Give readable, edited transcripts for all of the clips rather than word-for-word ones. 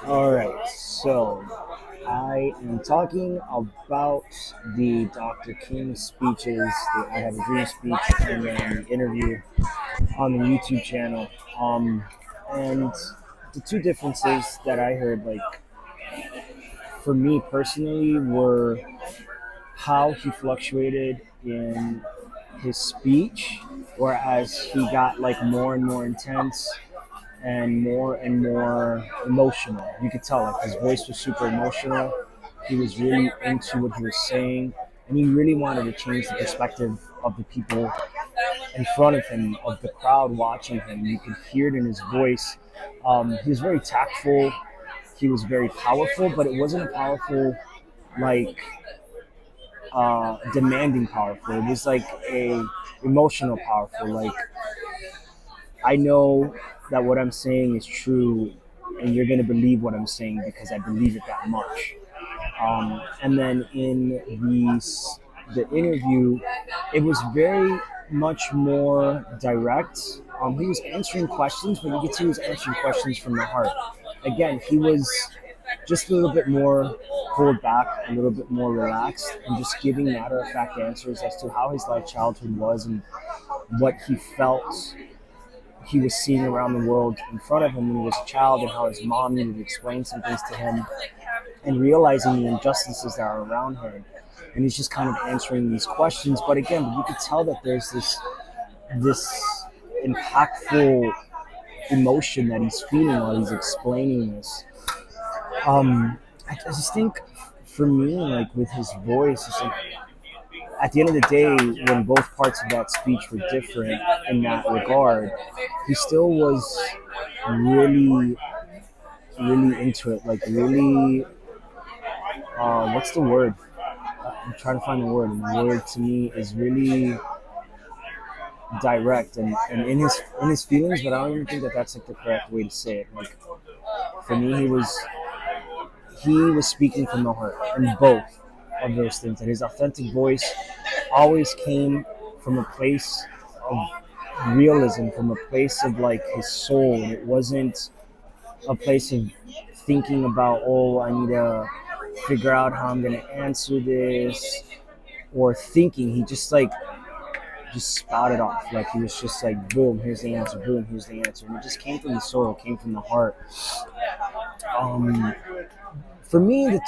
All right, so I am talking about the Dr. King speeches, the I Have a Dream speech, and then the interview on the YouTube channel. And the two differences that I heard, like for me personally, were how he fluctuated in his speech, whereas he got like more and more intense and more emotional. You could tell like his voice was super emotional. He was really into what he was saying, and he really wanted to change the perspective of the people in front of him, of the crowd watching him. You could hear it in his voice. He was very tactful. He was very powerful, but it wasn't a powerful like demanding powerful. It was like a emotional powerful. Like I know that what I'm saying is true, and you're gonna believe what I'm saying because I believe it that much. And then in the interview, it was very much more direct. He was answering questions, but you could see he was answering questions from the heart. Again, he was just a little bit more pulled back, a little bit more relaxed, and just giving matter of fact answers as to how his life childhood was and what he felt he was seeing around the world in front of him when he was a child, and how his mom needed to explain some things to him, and realizing the injustices that are around him. And he's just kind of answering these questions. But again, you could tell that there's this impactful emotion that he's feeling while he's explaining this. I just think for me, like with his voice, it's like at the end of the day, when both parts of that speech were different in that regard, he still was really, really into it. Like really, what's the word? I'm trying to find the word. And the word to me is really direct and in his feelings, but I don't even think that that's like the correct way to say it. Like for me, he was speaking from the heart, and both of those things. And his authentic voice always came from a place of realism, from a place of like his soul. And it wasn't a place of thinking about, oh, I need to figure out how I'm going to answer this, or thinking. He just spouted off. Like he was just like, boom, here's the answer, boom, here's the answer. And it just came from the soul, it came from the heart. Um, for me,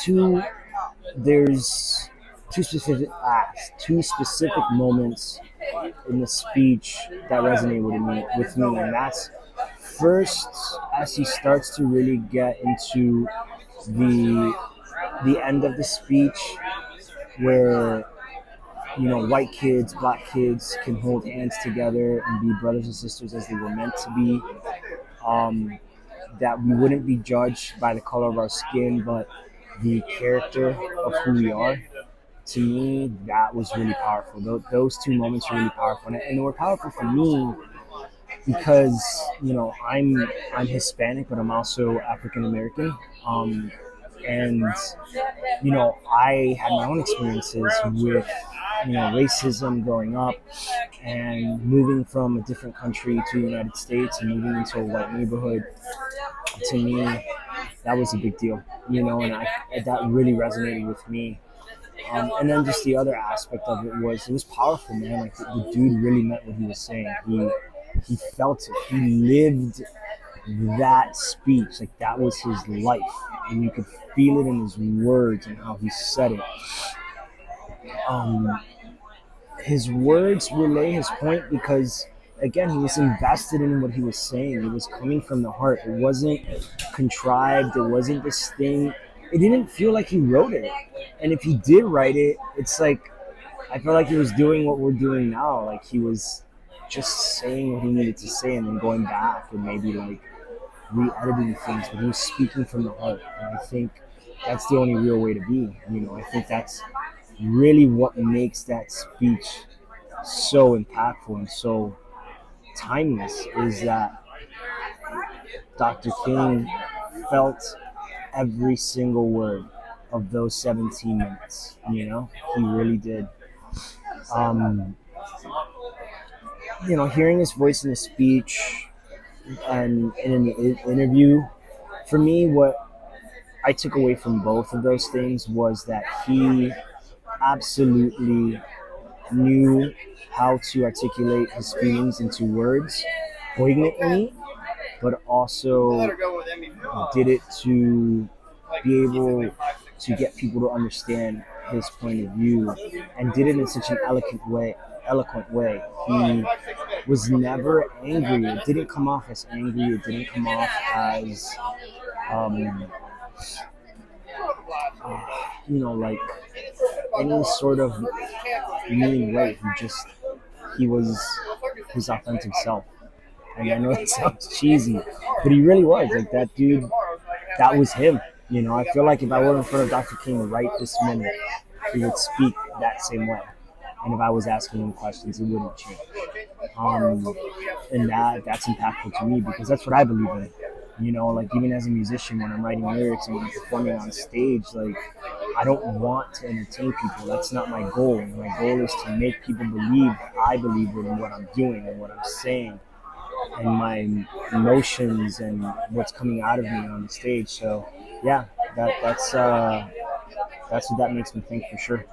there's two specific moments in the speech that resonate with me, and that's first as he starts to really get into the the end of the speech where white kids, black kids can hold hands together and be brothers and sisters as they were meant to be. Um, that we wouldn't be judged by the color of our skin, but the character of who we are. To me, that was really powerful. Those two moments were really powerful, and they were powerful for me because I'm Hispanic, but I'm also African American. And I had my own experiences with racism growing up, and moving from a different country to the United States and moving into a white neighborhood. To me, that was a big deal, and that really resonated with me. And then just the other aspect of it was powerful, man. Like the dude really meant what he was saying. He felt it. He lived that speech. Like that was his life, and you could feel it in his words and how he said it. Um, his words relay his point because again he was invested in what he was saying. It was coming from the heart. It wasn't contrived. It wasn't this thing. It didn't feel like he wrote it. And if he did write it, it's like I feel like he was doing what we're doing now. Like he was just saying what he needed to say and then going back and maybe like re-editing things, but he was speaking from the heart. And I think that's the only real way to be. I think that's really what makes that speech so impactful and so timeless, is that Dr. King felt every single word of those 17 minutes. He really did. Um, hearing his voice in the speech and in the interview, for me, what I took away from both of those things was that he absolutely knew how to articulate his feelings into words poignantly, but also did it to be able to get people to understand his point of view, and did it in such an eloquent way. He was never angry. It didn't come off as angry. It didn't come off as um, uh, like any sort of mean way. He was his authentic self. And I know it sounds cheesy, but he really was like that dude. That was him. I feel like if I were in front of Dr. King right this minute, he would speak that same way. And if I was asking him questions, it wouldn't change. And that's impactful to me because that's what I believe in. Like even as a musician, when I'm writing lyrics and when I'm performing on stage, like I don't want to entertain people. That's not my goal. My goal is to make people believe I believe in what I'm doing and what I'm saying and my emotions and what's coming out of me on the stage. So yeah, that's what that makes me think for sure.